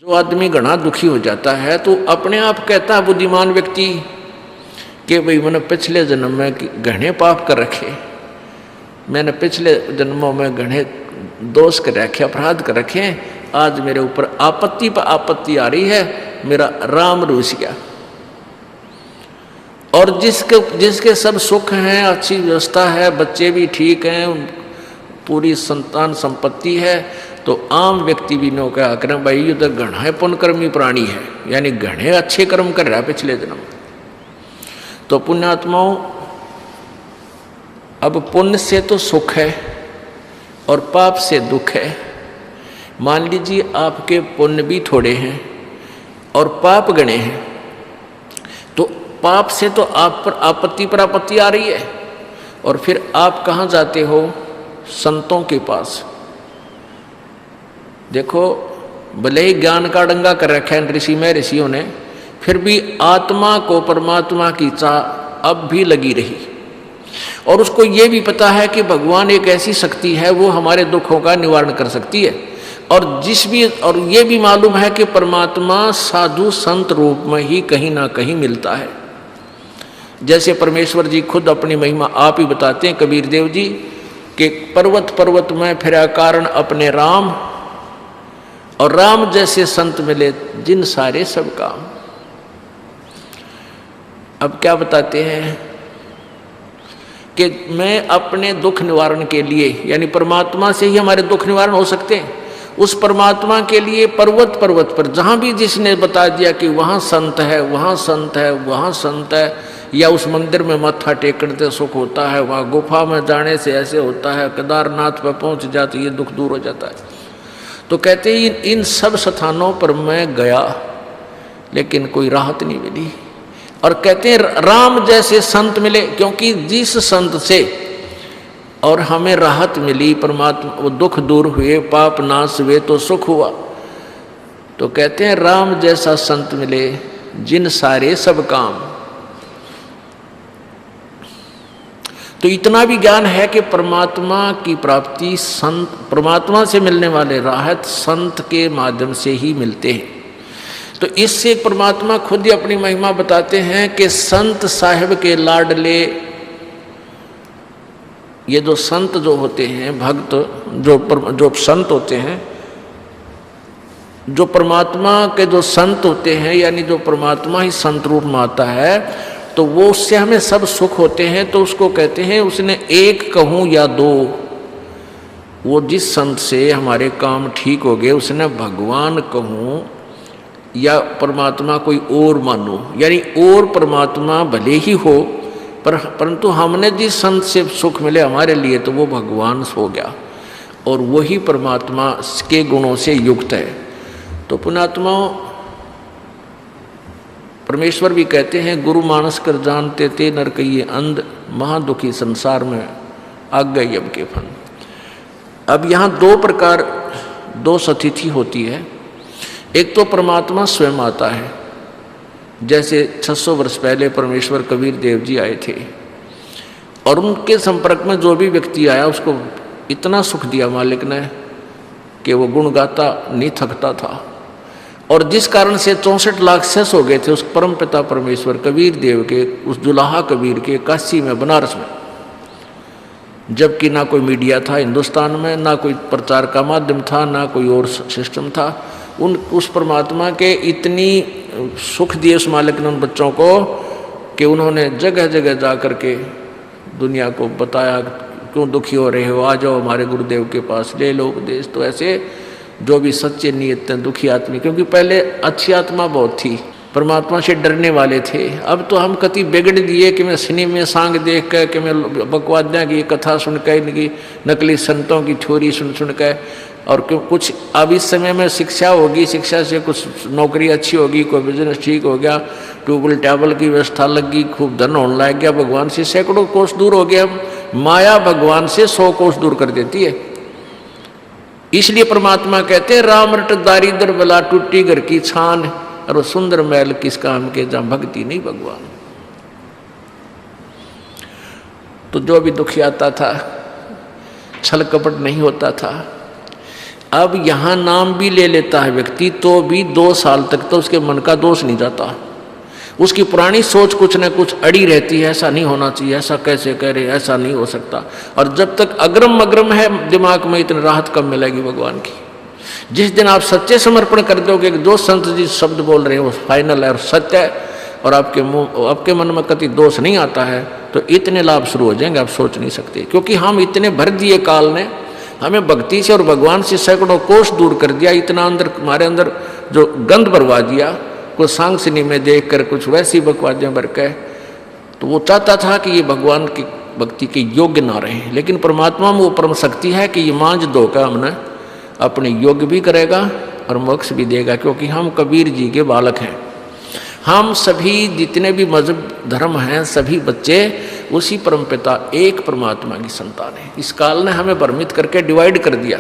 जो आदमी घना दुखी हो जाता है तो अपने आप कहता है बुद्धिमान व्यक्ति कि भाई मैंने पिछले जन्म में घने पाप कर रखे, मैंने पिछले जन्मों में घने दोष कर रखे, अपराध कर रखे, आज मेरे ऊपर आपत्ति पर आपत्ति आ रही है, मेरा राम रूस गया। और जिसके सब सुख हैं, अच्छी व्यवस्था है, बच्चे भी ठीक हैं, पूरी संतान संपत्ति है, तो आम व्यक्ति भी नो क्या करें, भाई ये तो घना पुण्यकर्मी प्राणी है, यानी घने अच्छे कर्म कर रहा है पिछले जन्म। तो पुण्यात्माओं, अब पुण्य से तो सुख है और पाप से दुख है। मान लीजिए आपके पुण्य भी थोड़े हैं और पाप गणे हैं, तो पाप से तो आप पर आपत्ति आ रही है, और फिर आप कहाँ जाते हो? संतों के पास। देखो, भले ही ज्ञान का डंगा कर रखा है ऋषियों ने, फिर भी आत्मा को परमात्मा की चाह अब भी लगी रही, और उसको ये भी पता है कि भगवान एक ऐसी शक्ति है वो हमारे दुखों का निवारण कर सकती है, और ये भी मालूम है कि परमात्मा साधु संत रूप में ही कहीं ना कहीं मिलता है। जैसे परमेश्वर जी खुद अपनी महिमा आप ही बताते हैं, कबीर देव जी, कि पर्वत पर्वत में फिरा कारण अपने राम, और राम जैसे संत मिले जिन सारे सब काम। अब क्या बताते हैं कि मैं अपने दुख निवारण के लिए, यानी परमात्मा से ही हमारे दुख निवारण हो सकते हैं, उस परमात्मा के लिए पर्वत पर्वत पर जहां भी जिसने बता दिया कि वहां संत है, वहां संत है, वहां संत है, या उस मंदिर में मत्था टेकने से सुख होता है, वहां गुफा में जाने से ऐसे होता है, केदारनाथ पर पहुंच जाते ये दुख दूर हो जाता है। तो कहते हैं इन सब स्थानों पर मैं गया लेकिन कोई राहत नहीं मिली, और कहते हैं राम जैसे संत मिले, क्योंकि जिस संत से और हमें राहत मिली, परमात्मा, वो दुख दूर हुए, पाप नाश हुए, तो सुख हुआ। तो कहते हैं राम जैसा संत मिले जिन सारे सब काम। तो इतना भी ज्ञान है कि परमात्मा की प्राप्ति संत, परमात्मा से मिलने वाले राहत संत के माध्यम से ही मिलते हैं। तो इससे परमात्मा खुद ही अपनी महिमा बताते हैं कि संत साहिब के लाडले, ये जो संत जो होते हैं, भक्त जो संत होते हैं, जो परमात्मा के जो संत होते हैं, यानी जो परमात्मा ही संत रूप में आता है, तो वो उससे हमें सब सुख होते हैं। तो उसको कहते हैं, उसने एक कहूँ या दो, वो जिस संत से हमारे काम ठीक हो गए, उसने भगवान कहूँ या परमात्मा कोई और मानो, यानी और परमात्मा भले ही हो, परंतु हमने जिस संत से सुख मिले हमारे लिए, तो वो भगवान हो गया, और वही परमात्मा के गुणों से युक्त है। तो पुण्यात्माओं, परमेश्वर भी कहते हैं, गुरु मानस कर जानते ते नर कहिए अंध, महादुखी संसार में आग गई अब के फन। अब यहाँ दो सतिथि होती है। एक तो परमात्मा स्वयं आता है, जैसे 600 वर्ष पहले परमेश्वर कबीर देव जी आए थे, और उनके संपर्क में जो भी व्यक्ति आया उसको इतना सुख दिया मालिक ने कि वो गुण गाता नहीं थकता था, और जिस कारण से 64 लाख शेष हो गए थे उस परम पिता परमेश्वर कबीर देव के, उस दुल्हा कबीर के, काशी में, बनारस में। जबकि ना कोई मीडिया था हिंदुस्तान में, ना कोई प्रचार का माध्यम था, ना कोई और सिस्टम था। उस परमात्मा के इतनी सुख दिए उस मालिक ने उन बच्चों को कि उन्होंने जगह जगह जा कर के दुनिया को बताया, क्यों दुखी हो रहे हो, आ जाओ हमारे गुरुदेव के पास, ले लो उपदेश। तो ऐसे जो भी सच्चे नियत दुखी आदमी, क्योंकि पहले अच्छी आत्मा बहुत थी, परमात्मा से डरने वाले थे। अब तो हम कति बिगड़ दिए कि मैं सिनेमा में सांग देख कर, कि मैं बकवादिया की कथा सुन कर, इनकी नकली संतों की थ्योरी सुन कर, और क्यों कुछ अब इस समय में शिक्षा होगी, शिक्षा से कुछ नौकरी अच्छी होगी, कोई बिजनेस ठीक हो गया, ट्यूबल टैबल की व्यवस्था लग गई, खूब धन होने लग गया, भगवान से सैकड़ों कोस दूर हो गए हम। माया भगवान से 100 कोस दूर कर देती है। इसलिए परमात्मा कहते हैं, राम रट दारिद्र बला टूटी घर की छान, और सुंदर महल किस काम के जहां भक्ति नहीं भगवान। तो जो भी दुखी आता था, छल कपट नहीं होता था, अब यहाँ नाम भी ले लेता है व्यक्ति तो भी 2 साल तक तो उसके मन का दोष नहीं जाता। उसकी पुरानी सोच कुछ न कुछ अड़ी रहती है, ऐसा नहीं होना चाहिए, ऐसा कैसे कह रहे, ऐसा नहीं हो सकता। और जब तक अग्रम अग्रम है दिमाग में, इतनी राहत कब मिलेगी भगवान की। जिस दिन आप सच्चे समर्पण कर दोगे कि जो संत जी शब्द बोल रहे हैं वो फाइनल है और सत्य है, और आपके मन में कभी दोष नहीं आता है, तो इतने लाभ शुरू हो जाएंगे आप सोच नहीं सकते। क्योंकि हम इतने भर दिए, काल ने हमें भक्ति से और भगवान से सैकड़ों कोस दूर कर दिया, इतना अंदर हमारे अंदर जो गंध भरवा दिया, कुछ सांगसनी में देख कर कुछ वैसी बकवादियाँ भर के। तो वो चाहता था कि ये भगवान की भक्ति के योग्य ना रहे, लेकिन परमात्मा में वो परम शक्ति है कि ये मांझ धोकर हमने अपने योग्य भी करेगा और मोक्ष भी देगा। क्योंकि हम कबीर जी के बालक हैं। हम सभी जितने भी मजहब धर्म हैं, सभी बच्चे उसी परमपिता एक परमात्मा की संतान है। इस काल ने हमें भ्रमित करके डिवाइड कर दिया।